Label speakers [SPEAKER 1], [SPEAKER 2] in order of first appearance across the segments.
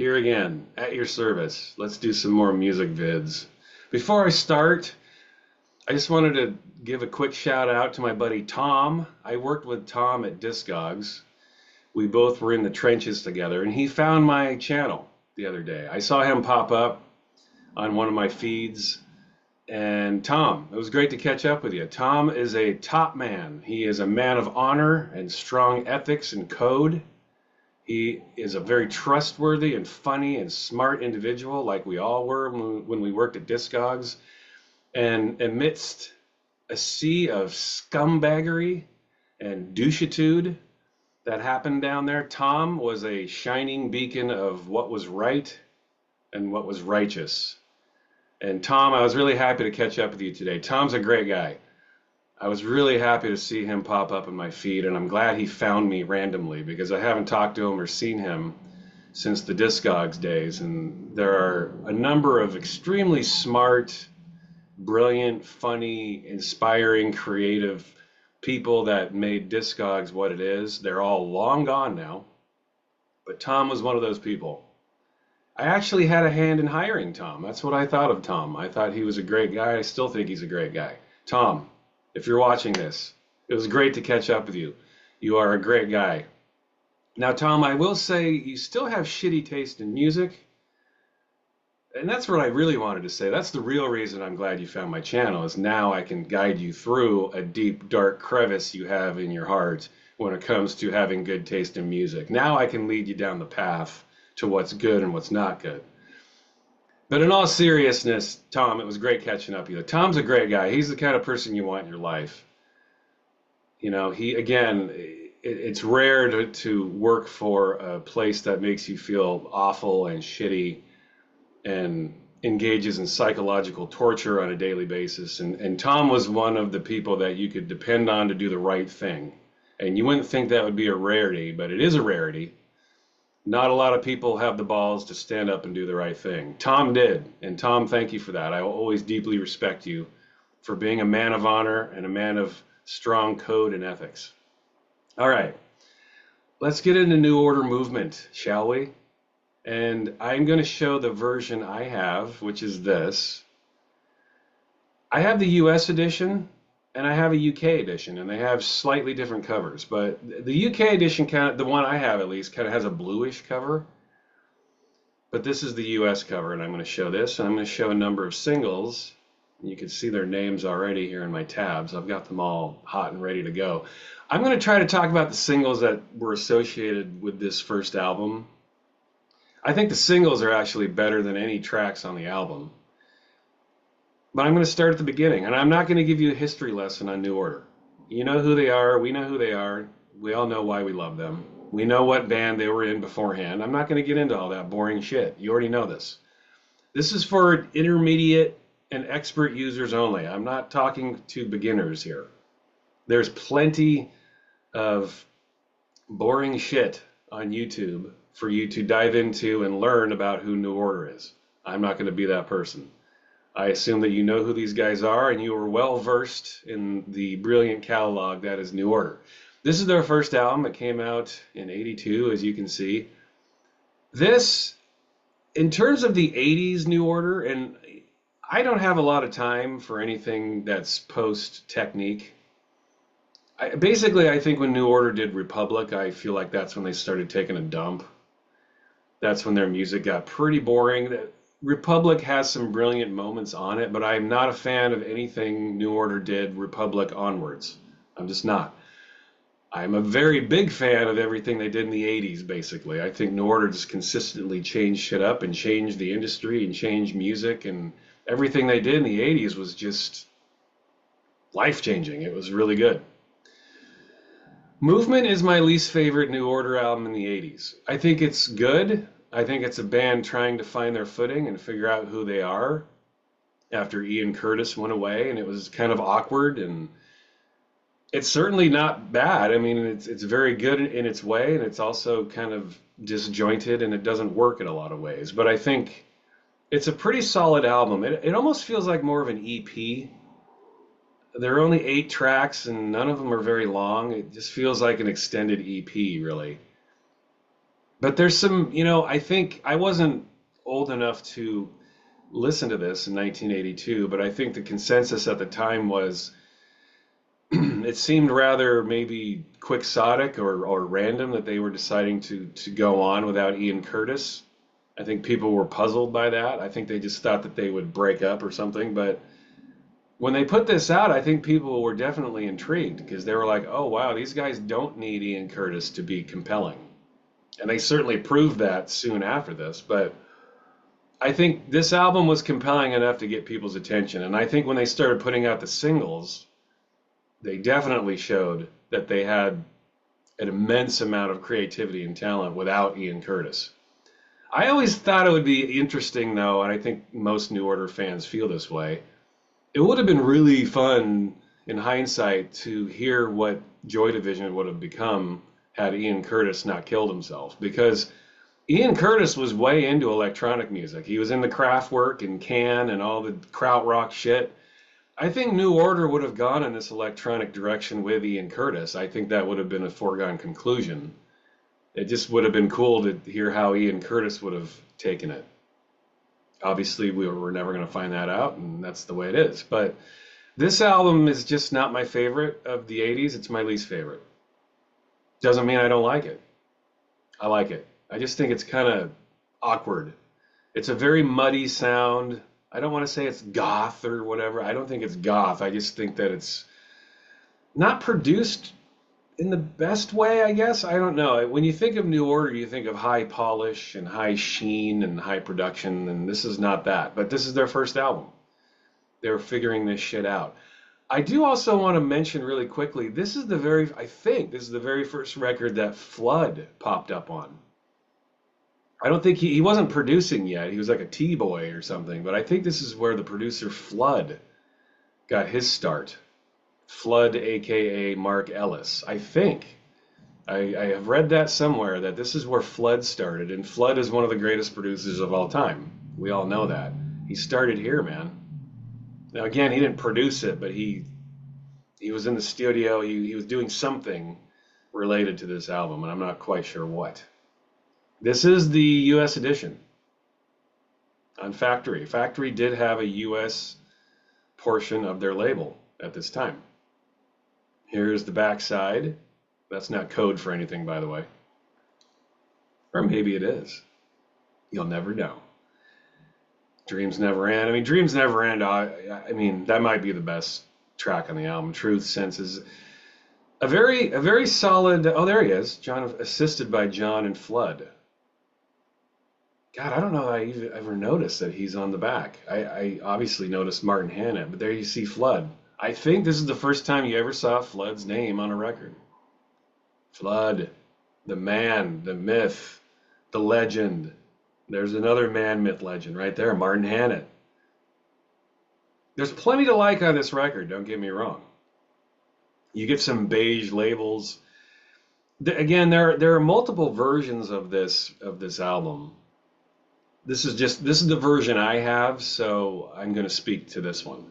[SPEAKER 1] Here again, at your service. Let's do some more music vids. Before I start, I just wanted to give a quick shout out to my buddy Tom. I worked with Tom at Discogs. We both were in the trenches together, and he found my channel the other day. I saw him pop up on one of my feeds. And Tom, it was great to catch up with you. Tom is a top man. He is a man of honor and strong ethics and code. He is a very trustworthy and funny and smart individual, like we all were when we worked at Discogs. And amidst a sea of scumbaggery and douchitude that happened down there, Tom was a shining beacon of what was right and what was righteous. And Tom, I was really happy to catch up with you today. Tom's a great guy. I was really happy to see him pop up in my feed, and I'm glad he found me randomly because I haven't talked to him or seen him since the Discogs days. And there are a number of extremely smart, brilliant, funny, inspiring, creative people that made Discogs what it is. They're all long gone now, but Tom was one of those people. I actually had a hand in hiring Tom. That's what I thought of Tom. I thought he was a great guy. I still think he's a great guy. Tom, if you're watching this, it was great to catch up with you. You are a great guy. Now, Tom, I will say you still have shitty taste in music. And that's what I really wanted to say. That's the real reason I'm glad you found my channel, is now I can guide you through a deep, dark crevice you have in your heart when it comes to having good taste in music. Now I can lead you down the path to what's good and what's not good. But in all seriousness, Tom, it was great catching up with you. Tom's a great guy. He's the kind of person you want in your life. You know, it's rare to work for a place that makes you feel awful and shitty and engages in psychological torture on a daily basis. And Tom was one of the people that you could depend on to do the right thing. And you wouldn't think that would be a rarity, but it is a rarity. Not a lot of people have the balls to stand up and do the right thing. Tom did, and Tom, thank you for that. I will always deeply respect you for being a man of honor and a man of strong code and ethics. All right, let's get into New Order movement, shall we? And I'm going to show the version I have, which is this. I have the US edition, and I have a UK edition, and they have slightly different covers. But the UK edition, the one I have at least, kind of has a bluish cover. But this is the US cover, and I'm going to show this. And I'm going to show a number of singles. You can see their names already here in my tabs. I've got them all hot and ready to go. I'm going to try to talk about the singles that were associated with this first album. I think the singles are actually better than any tracks on the album. But I'm going to start at the beginning, and I'm not going to give you a history lesson on New Order. You know who they are. We know who they are. We all know why we love them. We know what band they were in beforehand. I'm not going to get into all that boring shit. You already know this. This is for intermediate and expert users only. I'm not talking to beginners here. There's plenty of boring shit on YouTube for you to dive into and learn about who New Order is. I'm not going to be that person. I assume that you know who these guys are and you are well versed in the brilliant catalog that is New Order. This is their first album. It came out in '82, as you can see. This, in terms of the '80s New Order, and I don't have a lot of time for anything that's post-Technique. Basically, I think when New Order did Republic, I feel like that's when they started taking a dump. That's when their music got pretty boring. Republic has some brilliant moments on it, but I'm not a fan of anything New Order did Republic onwards. I'm just not. I'm a very big fan of everything they did in the 80s, basically. I think New Order just consistently changed shit up and changed the industry and changed music, and everything they did in the 80s was just life-changing. It was really good. Movement is my least favorite New Order album in the 80s. I think it's good. I think it's a band trying to find their footing and figure out who they are after Ian Curtis went away, and it was kind of awkward, and it's certainly not bad. I mean, it's very good in its way, and it's also kind of disjointed, and it doesn't work in a lot of ways. But I think it's a pretty solid album. It almost feels like more of an EP. There are only 8 tracks, and none of them are very long. It just feels like an extended EP, really. But there's some, I think I wasn't old enough to listen to this in 1982, but I think the consensus at the time was it seemed rather maybe quixotic or random that they were deciding to go on without Ian Curtis. I think people were puzzled by that. I think they just thought that they would break up or something. But when they put this out, I think people were definitely intrigued because they were like, oh, wow, these guys don't need Ian Curtis to be compelling. And they certainly proved that soon after this. But I think this album was compelling enough to get people's attention. And I think when they started putting out the singles, they definitely showed that they had an immense amount of creativity and talent without Ian Curtis. I always thought it would be interesting, though, and I think most New Order fans feel this way. It would have been really fun in hindsight to hear what Joy Division would have become had Ian Curtis not killed himself. Because Ian Curtis was way into electronic music. He was into Kraftwerk and Can and all the krautrock shit. I think New Order would have gone in this electronic direction with Ian Curtis. I think that would have been a foregone conclusion. It just would have been cool to hear how Ian Curtis would have taken it. Obviously, we were never going to find that out, and that's the way it is. But this album is just not my favorite of the 80s. It's my least favorite. Doesn't mean I don't like it. I like it. I just think it's kind of awkward. It's a very muddy sound. I don't want to say it's goth or whatever. I don't think it's goth. I just think that it's not produced in the best way, I guess. I don't know. When you think of New Order, you think of high polish and high sheen and high production, and this is not that. But this is their first album. They're figuring this shit out. I do also want to mention really quickly, I think this is the very first record that Flood popped up on. I don't think he wasn't producing yet. He was like a T-boy or something, but I think this is where the producer Flood got his start. Flood, aka Mark Ellis. I think. I have read that somewhere that this is where Flood started, and Flood is one of the greatest producers of all time. We all know that. He started here, man. Now again, he didn't produce it, but he was in the studio. He was doing something related to this album, and I'm not quite sure what. This is the U.S. edition on Factory. Factory did have a U.S. portion of their label at this time. Here's the back side. That's not code for anything, by the way. Or maybe it is. You'll never know. Dreams Never End. I mean, Dreams Never End, I mean, that might be the best track on the album. Truth Senses. A very solid, oh, there he is. John, assisted by John and Flood. God, I don't know that I ever noticed that he's on the back. I obviously noticed Martin Hannett, but there you see Flood. I think this is the first time you ever saw Flood's name on a record. Flood, the man, the myth, the legend. There's another man, myth, legend right there, Martin Hannett. There's plenty to like on this record, don't get me wrong. You get some beige labels. Again, there are multiple versions of this album. This is the version I have, so I'm going to speak to this one.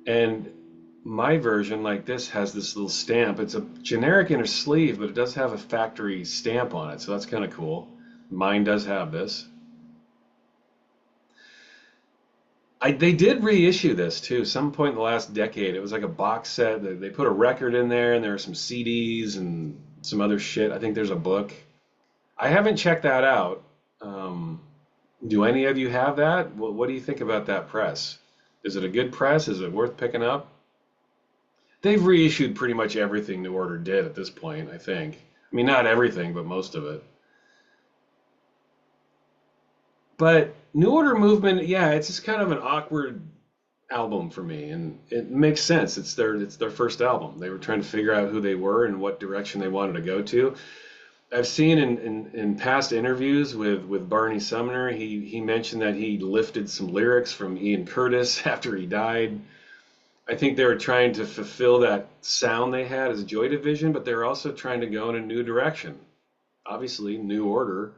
[SPEAKER 1] And my version, like this, has this little stamp. It's a generic inner sleeve, but it does have a factory stamp on it, so that's kind of cool. Mine does have this. They did reissue this too, some point in the last decade. It was like a box set. They put a record in there, and there are some CDs and some other shit. I think there's a book. I haven't checked that out. Do any of you have that? What do you think about that press? Is it a good press? Is it worth picking up? They've reissued pretty much everything New Order did at this point, I think. I mean, not everything, but most of it. But New Order Movement, yeah, it's just kind of an awkward album for me, and it makes sense. It's their first album. They were trying to figure out who they were and what direction they wanted to go to. I've seen in past interviews with Barney Sumner, he mentioned that he lifted some lyrics from Ian Curtis after he died. I think they were trying to fulfill that sound they had as Joy Division, but they were also trying to go in a new direction. Obviously, New Order.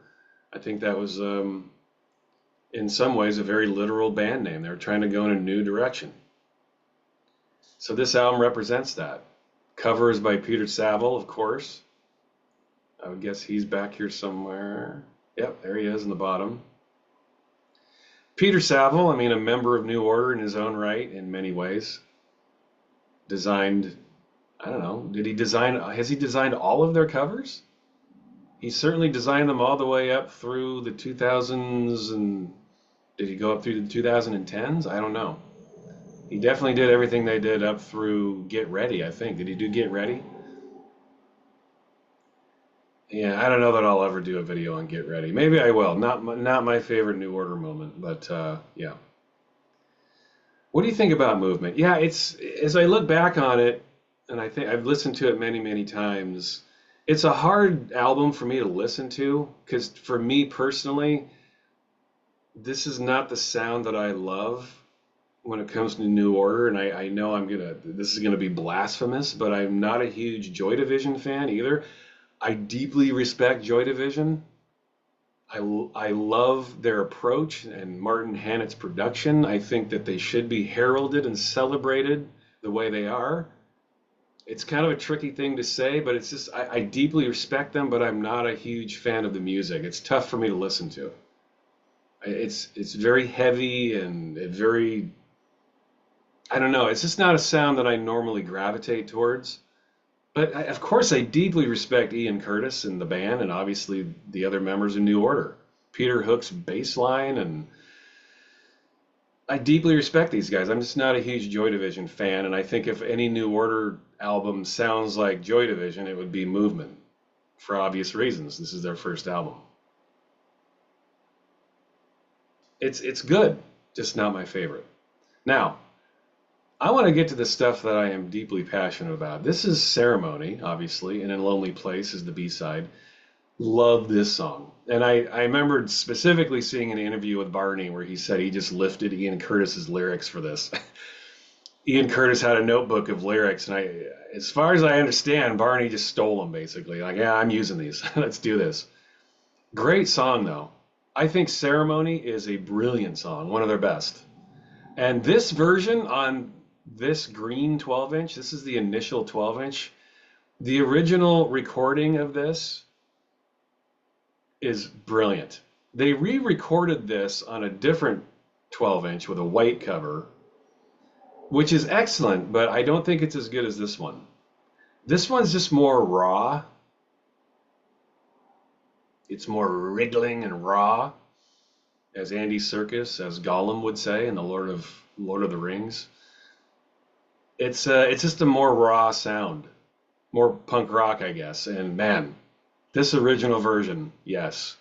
[SPEAKER 1] I think that was, in some ways, a very literal band name. They were trying to go in a new direction. So this album represents that. Cover is by Peter Saville, of course. I would guess he's back here somewhere. Yep, there he is in the bottom. Peter Saville, I mean, a member of New Order in his own right in many ways. Designed, I don't know, has he designed all of their covers? He certainly designed them all the way up through the 2000s, and did he go up through the 2010s? I don't know. He definitely did everything they did up through Get Ready, I think. Did he do Get Ready? Yeah, I don't know that I'll ever do a video on Get Ready. Maybe I will. Not my favorite New Order moment, but yeah. What do you think about Movement? Yeah, it's as I look back on it, and I think I've listened to it many, many times. It's a hard album for me to listen to because for me personally, this is not the sound that I love when it comes to New Order, and I know this is gonna be blasphemous, but I'm not a huge Joy Division fan either. I deeply respect Joy Division. I love their approach and Martin Hannett's production. I think that they should be heralded and celebrated the way they are. It's kind of a tricky thing to say, but it's just I deeply respect them, but I'm not a huge fan of the music. It's tough for me to listen to. It's very heavy and very, I don't know. It's just not a sound that I normally gravitate towards. But of course, I deeply respect Ian Curtis and the band, and obviously the other members of New Order. Peter Hook's bass line, and I deeply respect these guys. I'm just not a huge Joy Division fan, and I think if any New Order album sounds like Joy Division, it would be Movement, for obvious reasons. This is their first album. It's good, just not my favorite. Now, I want to get to the stuff that I am deeply passionate about. This is Ceremony, obviously, and In Lonely Place is the B-side. Love this song. And I remembered specifically seeing an interview with Barney where he said he just lifted Ian Curtis's lyrics for this. Ian Curtis had a notebook of lyrics, and as far as I understand, Barney just stole them basically. Like, yeah, I'm using these. Let's do this. Great song, though. I think Ceremony is a brilliant song, one of their best. And this version on this green 12-inch, this is the initial 12-inch. The original recording of this is brilliant. They re-recorded this on a different 12-inch with a white cover, which is excellent, but I don't think it's as good as this one. This one's just more raw. It's more wriggling and raw, as Andy Serkis, as Gollum would say in the Lord of the Rings. It's just a more raw sound, more punk rock, I guess. And man, this original version, yes,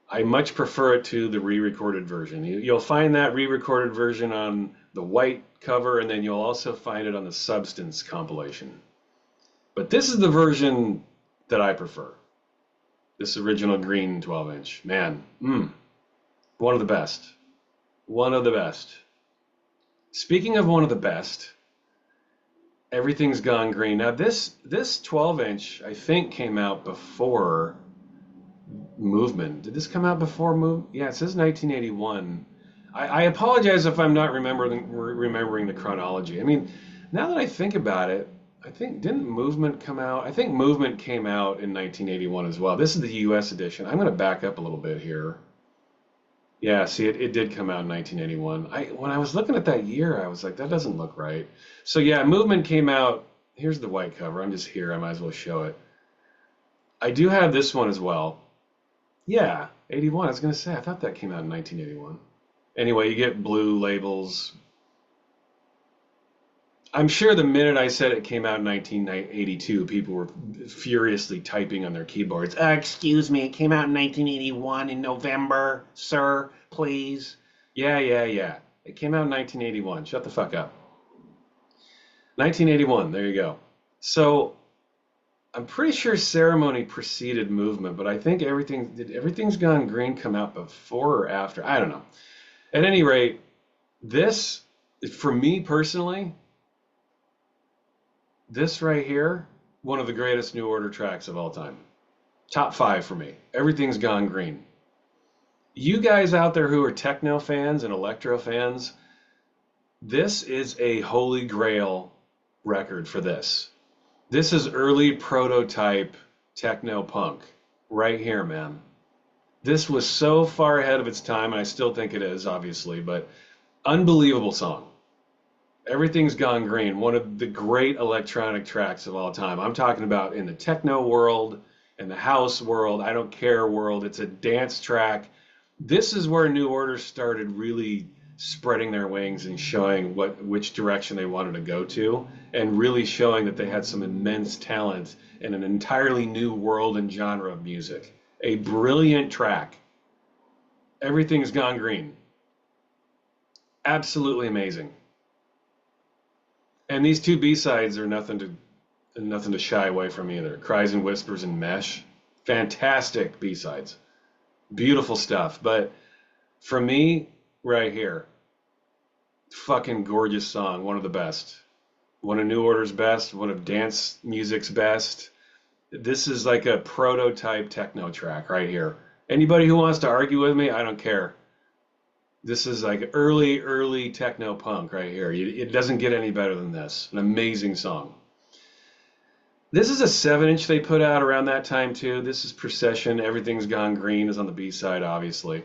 [SPEAKER 1] I much prefer it to the re-recorded version. You'll find that re-recorded version on the white cover, and then you'll also find it on the Substance compilation. But this is the version that I prefer. This original green 12-inch. Man, one of the best. One of the best. Speaking of one of the best, Everything's Gone Green. Now this 12-inch I think came out before Movement. Did this come out before Movement? Yeah, it says 1981. I apologize if I'm not remembering the chronology. I mean, now that I think about it, I think didn't Movement come out? I think Movement came out in 1981 as well. This is the US edition. I'm going to back up a little bit here. Yeah, see, it did come out in 1981. When I was looking at that year, I was like, that doesn't look right. So yeah, Movement came out. Here's the white cover. I'm just here. I might as well show it. I do have this one as well. Yeah, 81. I was going to say, I thought that came out in 1981. Anyway, you get blue labels. I'm sure the minute I said it came out in 1982, people were furiously typing on their keyboards. Excuse me, it came out in 1981 in November, sir, please. Yeah. It came out in 1981. Shut the fuck up. 1981, there you go. So I'm pretty sure Ceremony preceded Movement, but I think Everything's Gone Green come out before or after? I don't know. At any rate, this, for me personally, this right here, one of the greatest New Order tracks of all time. Top 5 for me. Everything's Gone Green. You guys out there who are techno fans and electro fans, this is a holy grail record for this. This is early prototype techno punk right here, man. This was so far ahead of its time, and I still think it is, obviously, but unbelievable song. Everything's Gone Green, one of the great electronic tracks of all time. I'm talking about in the techno world, in the house world, I don't care world. It's a dance track. This is where New Order started really spreading their wings and showing which direction they wanted to go to, and really showing that they had some immense talent in an entirely new world and genre of music. A brilliant track. Everything's Gone Green. Absolutely amazing. And these two B-sides are nothing to shy away from either. Cries and Whispers and Mesh. Fantastic B-sides. Beautiful stuff. But for me, right here, fucking gorgeous song. One of the best. One of New Order's best. One of dance music's best. This is like a prototype techno track right here. Anybody who wants to argue with me, I don't care. This is like early techno punk right here. It doesn't get any better than this. An amazing song. This is a 7-inch they put out around that time too. This is Procession. Everything's Gone Green is on the B side, obviously.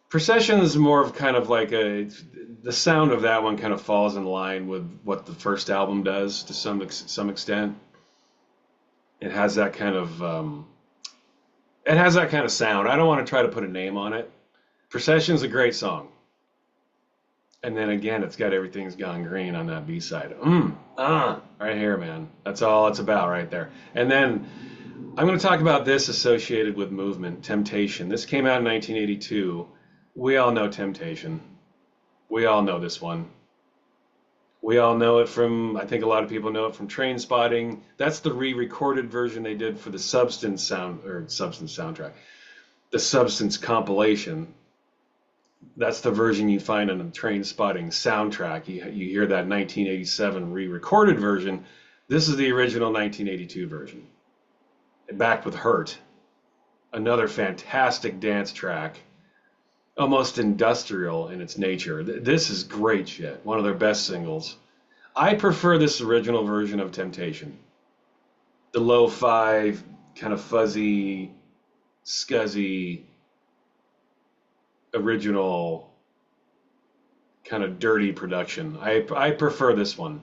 [SPEAKER 1] Procession is more of kind of like the sound of that one kind of falls in line with what the first album does to some extent. It has that kind of sound. I don't want to try to put a name on it. Procession's a great song. And then again, it's got Everything's Gone Green on that B side. Right here, man. That's all it's about right there. And then I'm going to talk about this associated with Movement, Temptation. This came out in 1982. We all know Temptation. We all know this one. We all know it from, I think a lot of people know it from Trainspotting. That's the re-recorded version they did for the Substance soundtrack. The Substance compilation. That's the version you find on the Trainspotting soundtrack. You hear that 1987 re-recorded version. This is the original 1982 version. Backed with Hurt. Another fantastic dance track. Almost industrial in its nature. This is great shit. One of their best singles. I prefer this original version of Temptation. The lo-fi, kind of fuzzy, scuzzy, original, kind of dirty production. I prefer this one.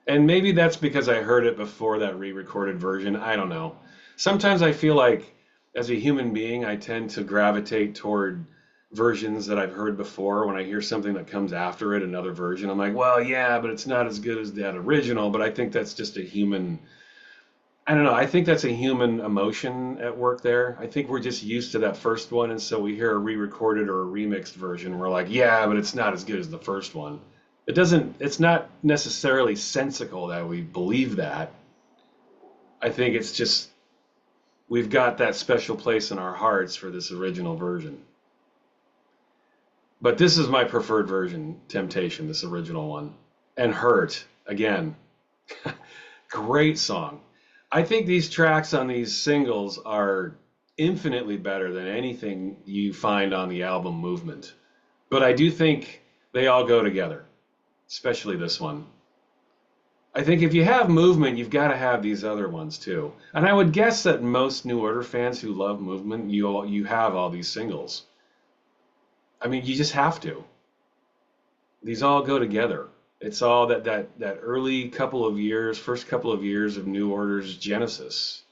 [SPEAKER 1] And maybe that's because I heard it before that re-recorded version. I don't know. Sometimes I feel like, as a human being, I tend to gravitate toward versions that I've heard before. When I hear something that comes after it, another version, I'm like, well, yeah, but it's not as good as that original. But I think that's just a human, I don't know. I think that's a human emotion at work there. I think we're just used to that first one. And so we hear a re-recorded or a remixed version. We're like, yeah, but it's not as good as the first one. It's not necessarily sensical that we believe that. I think it's just, we've got that special place in our hearts for this original version. But this is my preferred version, Temptation, this original one. And Hurt, again, great song. I think these tracks on these singles are infinitely better than anything you find on the album Movement. But I do think they all go together, especially this one. I think if you have Movement, you've got to have these other ones too. And I would guess that most New Order fans who love Movement, you have all these singles. I mean, you just have to. These all go together. It's all that early couple of years, first couple of years of New Order's genesis.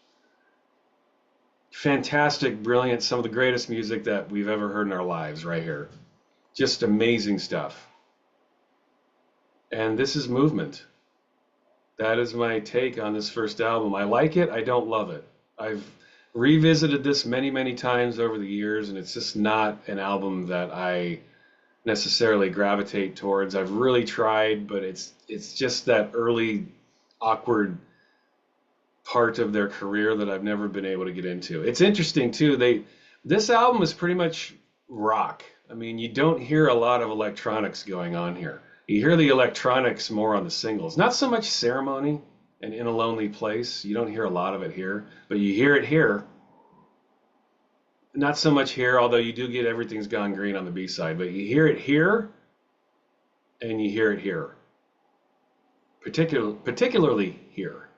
[SPEAKER 1] Fantastic, brilliant, some of the greatest music that we've ever heard in our lives right here. Just amazing stuff. And this is Movement. That is my take on this first album. I like it. I don't love it. I've revisited this many times over the years, and it's just not an album that I necessarily gravitate towards. I've really tried, but it's just that early awkward part of their career that I've never been able to get into. It's interesting too. This album is pretty much rock. I mean, you don't hear a lot of electronics going on here. You hear the electronics more on the singles. Not so much Ceremony and In a Lonely Place. You don't hear a lot of it here, but you hear it here. Not so much here, although you do get Everything's Gone Green on the B-side, but you hear it here and you hear it here. Particularly here.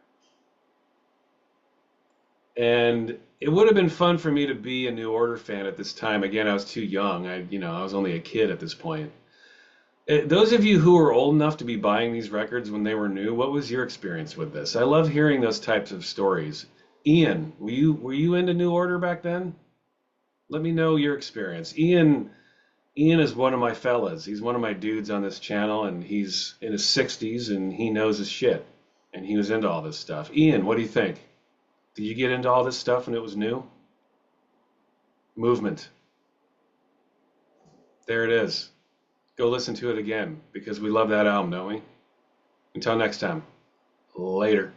[SPEAKER 1] And it would have been fun for me to be a New Order fan at this time. Again, I was too young. I was only a kid at this point. Those of you who were old enough to be buying these records when they were new, what was your experience with this? I love hearing those types of stories. Ian, were you into New Order back then? Let me know your experience. Ian is one of my fellas. He's one of my dudes on this channel, and he's in his 60s and he knows his shit. And he was into all this stuff. Ian, what do you think? Did you get into all this stuff when it was new? Movement. There it is. Go listen to it again because we love that album, don't we? Until next time. Later.